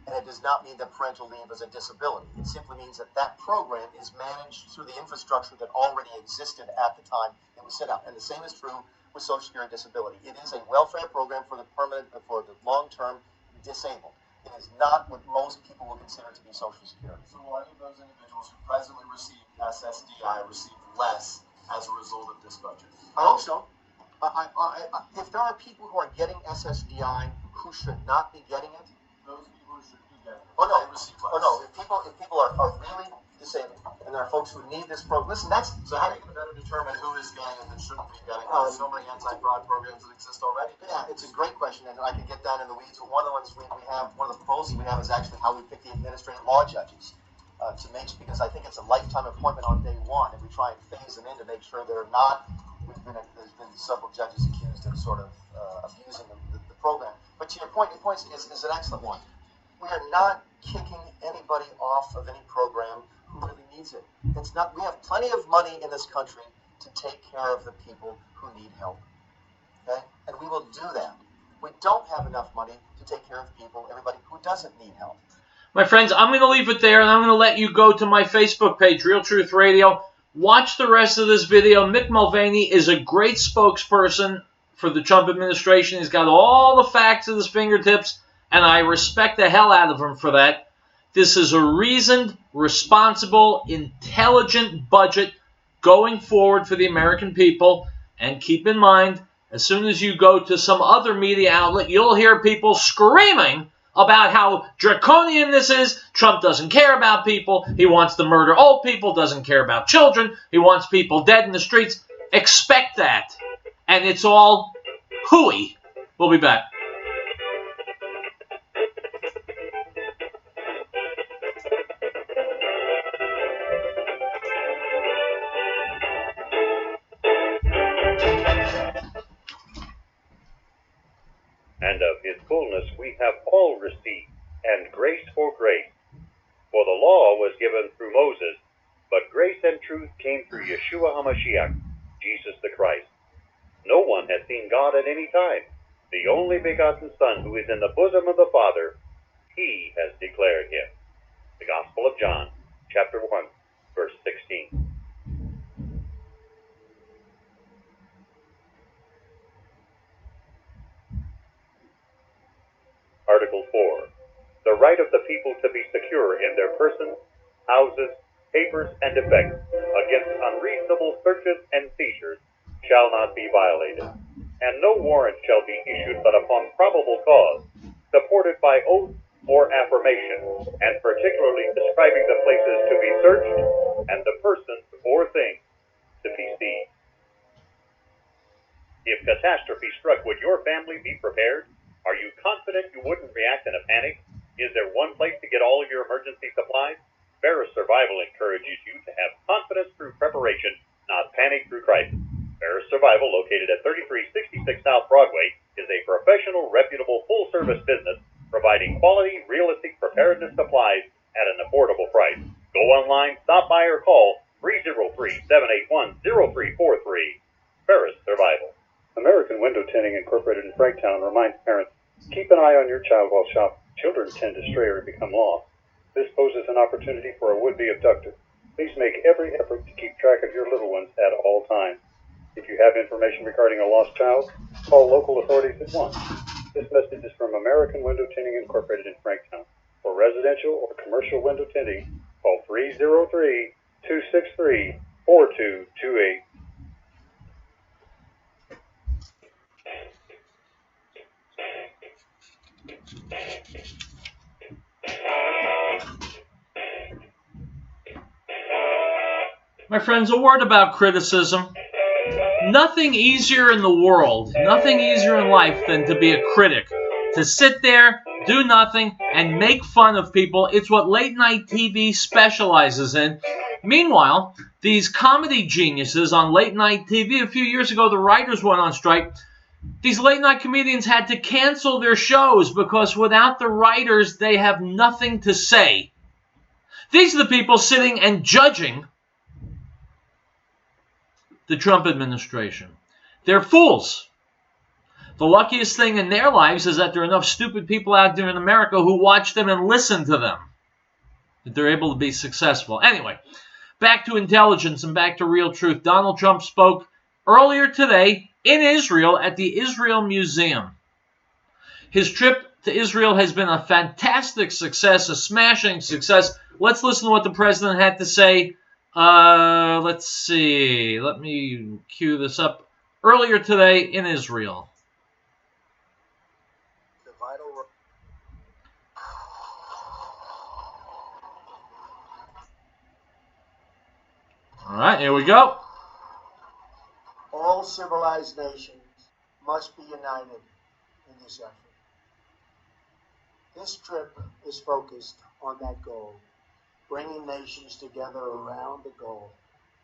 and it does not mean that parental leave is a disability. It simply means that that program is managed through the infrastructure that already existed at the time it was set up. And the same is true with Social Security disability. It is a welfare program for the long-term disabled. It is not what most people will consider to be Social Security. So will any of those individuals who presently receive SSDI receive less as a result of this budget? I hope so. If there are people who are getting SSDI who should not be getting it, Those people who should be getting it, oh no, they receive less. oh no. If people are really disabled, and there are folks who need this program, listen, that's So how are you going to better determine who is getting it and shouldn't be getting it? There's so many anti-fraud programs that exist already. yeah, it's a great question, and I can get down in the weeds. But one of the ones we have, one of the proposals we have is actually how we pick the administrative law judges to make, because I think it's a lifetime appointment on day one, and we try and phase them in to make sure they're not. There's been several judges accused of sort of abusing the program. But to your point is an excellent one. We are not kicking anybody off of any program who really needs it. It's not. We have plenty of money in this country to take care of the people who need help. Okay, and we will do that. We don't have enough money to take care of everybody who doesn't need help. My friends, I'm going to leave it there, and I'm going to let you go to my Facebook page, Riell Truth Radio. Watch the rest of this video. Mick Mulvaney is a great spokesperson for the Trump administration. He's got all the facts at his fingertips, and I respect the hell out of him for that. This is a reasoned, responsible, intelligent budget going forward for the American people. And keep in mind, as soon as you go to some other media outlet, you'll hear people screaming about how draconian this is. Trump doesn't care about people. He wants to murder old people, doesn't care about children. He wants people dead in the streets. Expect that. And it's all hooey. We'll be back. And of his fullness we have all received, and grace for grace. For the law was given through Moses, but grace and truth came through Yeshua HaMashiach, Jesus the Christ. No one has seen God at any time. The only begotten Son, who is in the bosom of the Father, he has declared him. The Gospel of John, chapter 1, verse 16. Article 4. The right of the people to be secure in their persons, houses, papers, and effects against unreasonable searches and seizures shall not be violated, and no warrant shall be issued but upon probable cause, supported by oath or affirmation, and particularly describing the places to be searched and the persons or things to be seized. If catastrophe struck, would your family be prepared? Are you confident you wouldn't react in a panic? Is there one place to get all of your emergency supplies? Ferris Survival encourages you to have confidence through preparation, not panic through crisis. Ferris Survival, located at 3366 South Broadway, is a professional, reputable, full-service business providing quality, realistic preparedness supplies at an affordable price. Go online, stop by, or call 303-781-0343. Ferris Survival. American Window Tinting Incorporated in Franktown reminds parents, keep an eye on your child while shopping. Children tend to stray or become lost. This poses an opportunity for a would-be abductor. Please make every effort to keep track of your little ones at all times. If you have information regarding a lost child, call local authorities at once. This message is from American Window Tinting Incorporated in Franktown. For residential or commercial window tinting, call 303-263-4228. My friends, a word about criticism. Nothing easier in the world, nothing easier in life than to be a critic. To sit there, do nothing, and make fun of people. It's what late night TV specializes in. Meanwhile, these comedy geniuses on late night TV, a few years ago the writers went on strike. These late night comedians had to cancel their shows because without the writers they have nothing to say. These are the people sitting and judging the Trump administration. They're fools. The luckiest thing in their lives is that there are enough stupid people out there in America who watch them and listen to them, that they're able to be successful. Anyway, back to intelligence and back to real truth. Donald Trump spoke earlier today in Israel at the Israel Museum. His trip to Israel has been a fantastic success, a smashing success. Let's listen to what the president had to say. Let's see. Let me cue this up. Earlier today in Israel. The vital. All right, here we go. All civilized nations must be united in this effort. This trip is focused on that goal, bringing nations together around the goal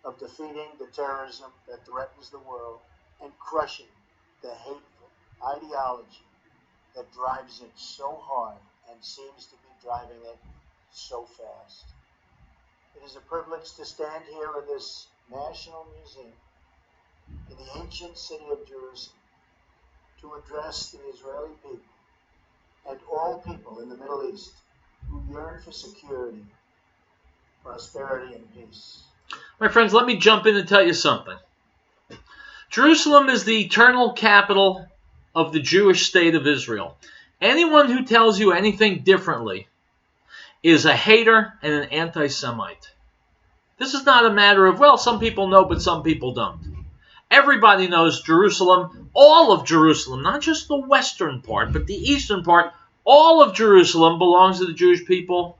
of defeating the terrorism that threatens the world and crushing the hateful ideology that drives it so hard and seems to be driving it so fast. It is a privilege to stand here in this National Museum in the ancient city of Jerusalem to address the Israeli people and all people in the Middle East who yearn for security, prosperity, and peace. My friends, let me jump in and tell you something. Jerusalem is the eternal capital of the Jewish state of Israel. Anyone who tells you anything differently is a hater and an anti-Semite. This is not a matter of, well, some people know, but some people don't. Everybody knows Jerusalem, all of Jerusalem, not just the western part, but the eastern part, all of Jerusalem belongs to the Jewish people.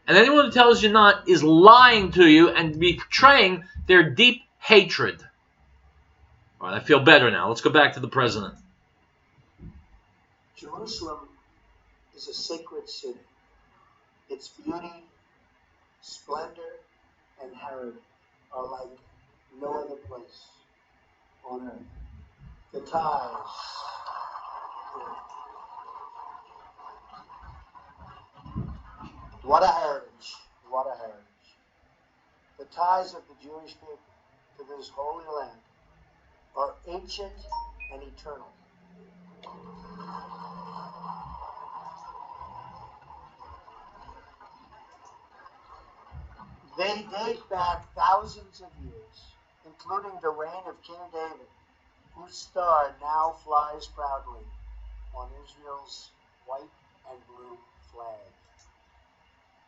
And anyone who tells you not is lying to you and betraying their deep hatred. All right, I feel better now. Let's go back to the president. Jerusalem is a sacred city. Its beauty, splendor, and heritage are like no other place on earth. The ties. What a heritage. What a heritage. The ties of the Jewish people to this holy land are ancient and eternal. They date back thousands of years, including the reign of King David, whose star now flies proudly on Israel's white and blue flag.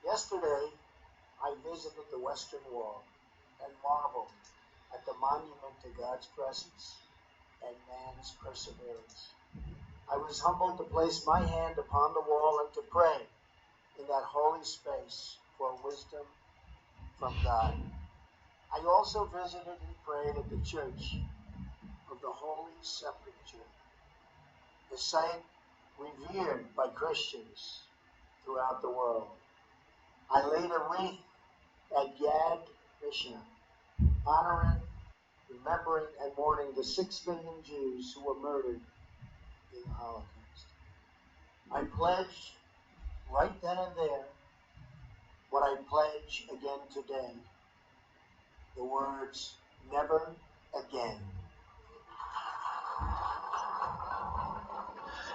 Yesterday, I visited the Western Wall and marveled at the monument to God's presence and man's perseverance. I was humbled to place my hand upon the wall and to pray in that holy space for wisdom from God. I also visited and prayed at the Church of the Holy Sepulchre, the site revered by Christians throughout the world. I laid a wreath at Yad Vashem, honoring, remembering, and mourning the 6 million Jews who were murdered in the Holocaust. I pledged right then and there what I pledge again today, the words, never again.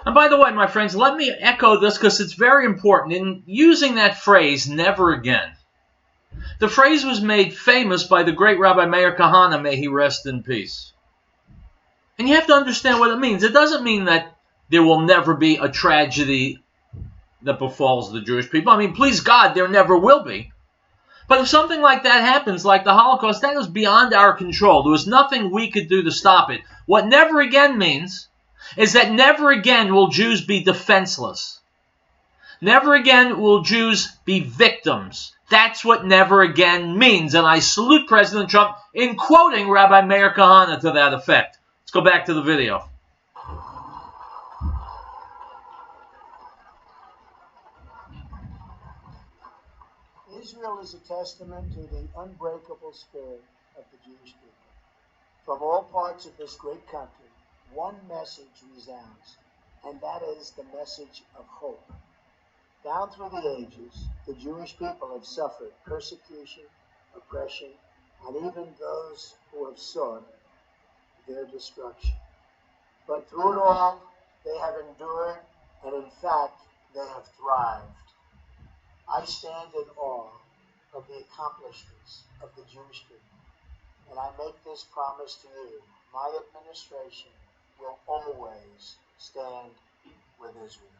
And by the way, my friends, let me echo this because it's very important. In using that phrase, never again, the phrase was made famous by the great Rabbi Meir Kahane, may he rest in peace. And you have to understand what it means. It doesn't mean that there will never be a tragedy that befalls the Jewish people. I mean, please God, there never will be. But if something like that happens, like the Holocaust, that is beyond our control. There was nothing we could do to stop it. What never again means is that never again will Jews be defenseless. Never again will Jews be victims. That's what never again means. And I salute President Trump in quoting Rabbi Meir Kahane to that effect. Let's go back to the video. Israel is a testament to the unbreakable spirit of the Jewish people. From all parts of this great country, one message resounds, and that is the message of hope. Down through the ages, the Jewish people have suffered persecution, oppression, and even those who have sought their destruction. But through it all, they have endured, and in fact, they have thrived. I stand in awe of the accomplishments of the Jewish people. and I make this promise to you, my administration will always stand with Israel.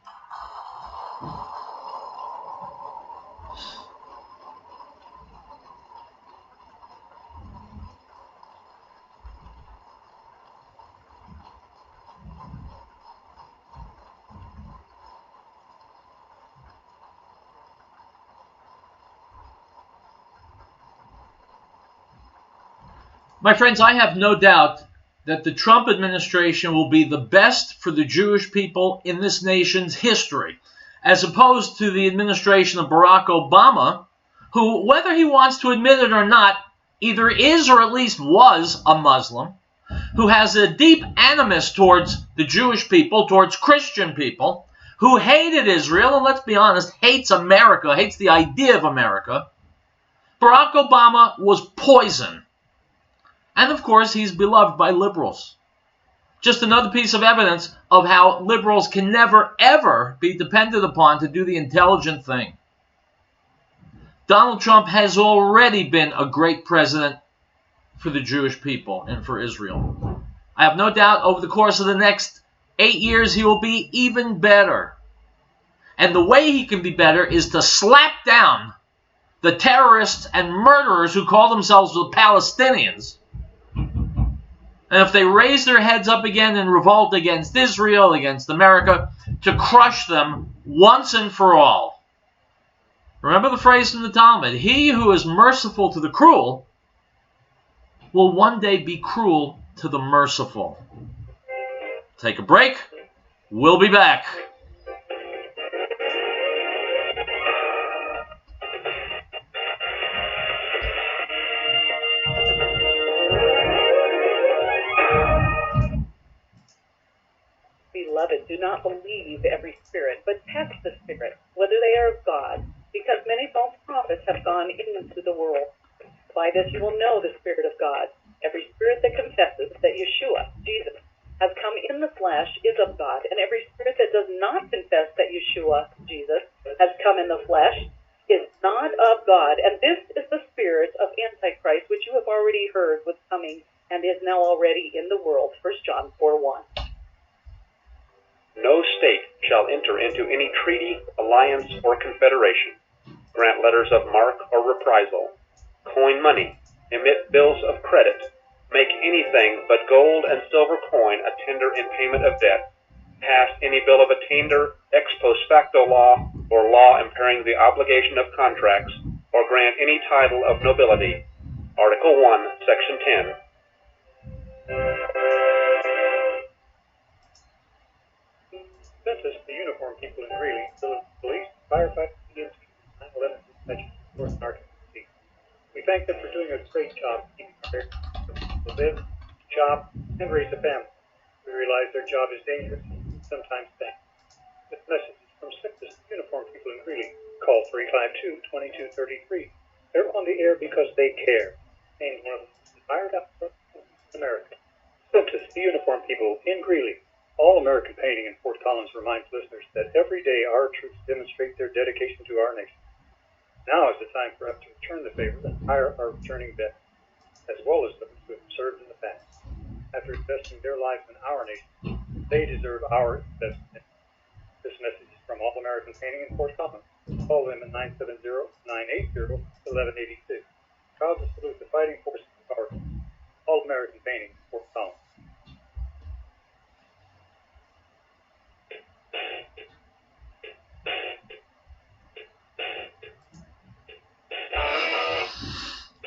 My friends, I have no doubt that the Trump administration will be the best for the Jewish people in this nation's history, as opposed to the administration of Barack Obama, who, whether he wants to admit it or not, either is or at least was a Muslim, who has a deep animus towards the Jewish people, towards Christian people, who hated Israel, and let's be honest, hates America, hates the idea of America. Barack Obama was poison. And of course, he's beloved by liberals. Just another piece of evidence of how liberals can never, ever be depended upon to do the intelligent thing. Donald Trump has already been a great president for the Jewish people and for Israel. I have no doubt over the course of the next 8 years, he will be even better. And the way he can be better is to slap down the terrorists and murderers who call themselves the Palestinians. And if they raise their heads up again and revolt against Israel, against America, to crush them once and for all. Remember the phrase from the Talmud, he who is merciful to the cruel will one day be cruel to the merciful. Take a break. We'll be back. Beloved, do not believe every spirit, but test the spirits, whether they are of God, because many false prophets have gone into the world. By this you will know the Spirit of God. Every spirit that confesses that Yeshua, Jesus, has come in the flesh is of God, and every spirit that does not confess that Yeshua, Jesus, has come in the flesh is not of God. And this is the spirit of Antichrist, which you have already heard was coming and is now already in the world. 1 John 4:1. No state shall enter into any treaty, alliance, or confederation, grant letters of marque or reprisal, coin money, emit bills of credit, make anything but gold and silver coin a tender in payment of debt, pass any bill of attainder, ex post facto law, or law impairing the obligation of contracts, or grant any title of nobility. Article 1, Section 10. Census, the uniformed people in Greeley, police, firefighters, EMT, 9/11 dispatchers, North Arkansas. We thank them for doing a great job keeping our people to live, shop, and raise a family. We realize their job is dangerous, sometimes thankless. This message is from Census, the uniformed people in Greeley. Call 352-2233. They're on the air because they care. Named one of the fired up in America. Census, the uniformed people in Greeley. All American Painting in Fort Collins reminds listeners that every day our troops demonstrate their dedication to our nation. Now is the time for us to return the favor and hire our returning vets, as well as those who have served in the past. After investing their lives in our nation, they deserve our investment. This message is from All American Painting in Fort Collins. Call them at 970-980-1186. Proud to salute the fighting forces of our All American Painting in Fort Collins.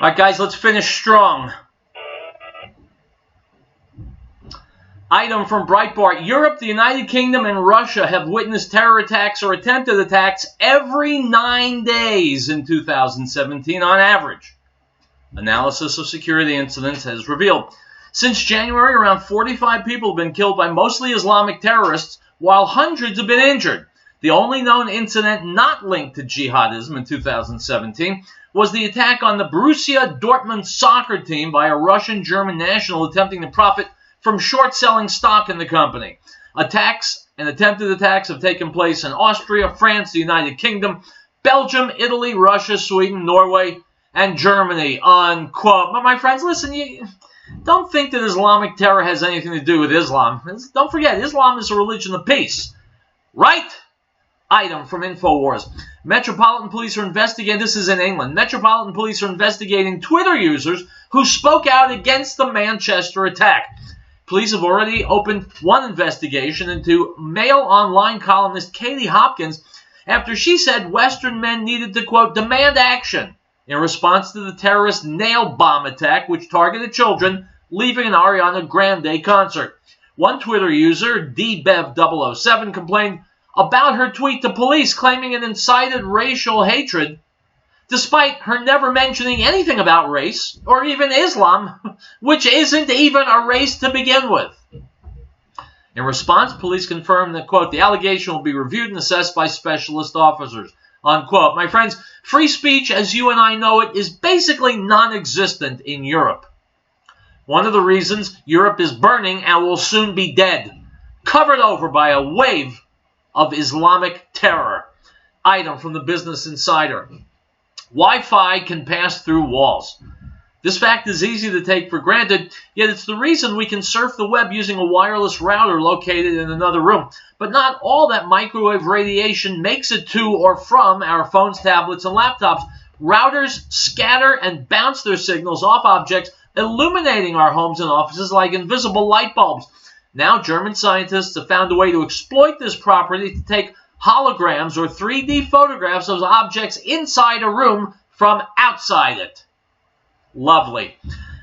All right, guys, let's finish strong. Item from Breitbart. Europe, the United Kingdom, and Russia have witnessed terror attacks or attempted attacks every 9 days in 2017 on average. Analysis of security incidents has revealed. Since January, around 45 people have been killed by mostly Islamic terrorists, while hundreds have been injured. The only known incident not linked to jihadism in 2017 was the attack on the Borussia Dortmund soccer team by a Russian-German national attempting to profit from short-selling stock in the company. Attacks and attempted attacks have taken place in Austria, France, the United Kingdom, Belgium, Italy, Russia, Sweden, Norway, and Germany, unquote. But my friends, listen, you don't think that Islamic terror has anything to do with Islam. Don't forget, Islam is a religion of peace. Right? Item from InfoWars. Metropolitan Police are investigating, this is in England, Metropolitan Police are investigating Twitter users who spoke out against the Manchester attack. Police have already opened one investigation into Mail Online columnist Katie Hopkins after she said Western men needed to, quote, demand action in response to the terrorist nail bomb attack which targeted children leaving an Ariana Grande concert. One Twitter user, DBev007, complained about her tweet to police claiming it incited racial hatred, despite her never mentioning anything about race or even Islam, which isn't even a race to begin with. In response, police confirmed that, quote, the allegation will be reviewed and assessed by specialist officers, unquote. My friends, free speech, as you and I know it, is basically non-existent in Europe. One of the reasons Europe is burning and will soon be dead, covered over by a wave of Islamic terror. Item from the Business Insider. Wi-Fi can pass through walls. This fact is easy to take for granted, yet it's the reason we can surf the web using a wireless router located in another room. But not all that microwave radiation makes it to or from our phones, tablets, and laptops. Routers scatter and bounce their signals off objects, illuminating our homes and offices like invisible light bulbs. Now, German scientists have found a way to exploit this property to take holograms or 3D photographs of objects inside a room from outside it. Lovely.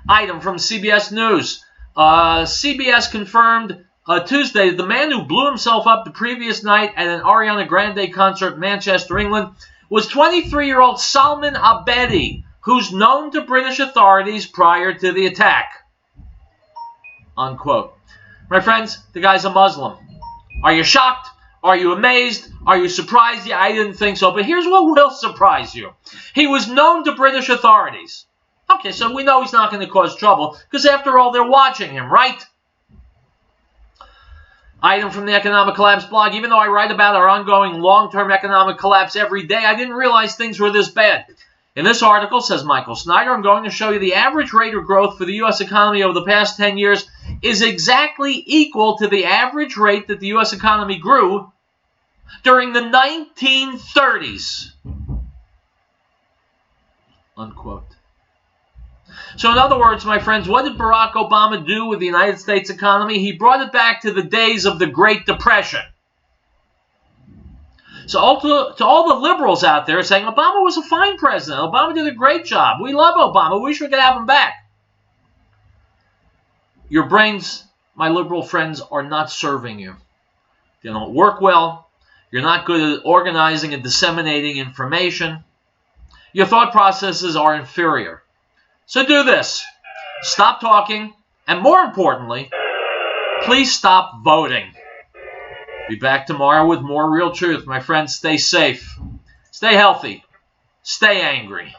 Item from CBS News. CBS confirmed Tuesday that the man who blew himself up the previous night at an Ariana Grande concert in Manchester, England, was 23-year-old Salman Abedi, who's known to British authorities prior to the attack. Unquote. My friends, the guy's a Muslim. Are you shocked? Are you amazed? Are you surprised? Yeah, I didn't think so. But here's what will surprise you. He was known to British authorities. Okay, so we know he's not going to cause trouble, because after all, they're watching him, right? Item from the Economic Collapse blog. Even though I write about our ongoing long-term economic collapse every day, I didn't realize things were this bad. In this article, says Michael Snyder, I'm going to show you the average rate of growth for the U.S. economy over the past 10 years is exactly equal to the average rate that the U.S. economy grew during the 1930s. Unquote. So in other words, my friends, what did Barack Obama do with the United States economy? He brought it back to the days of the Great Depression. So to all the liberals out there saying, Obama was a fine president. Obama did a great job. We love Obama. We should have him back. Your brains, my liberal friends, are not serving you. They don't work well. You're not good at organizing and disseminating information. Your thought processes are inferior. So do this. Stop talking, and more importantly, please stop voting. Be back tomorrow with more Real Truth. My friends, stay safe, stay healthy, stay angry.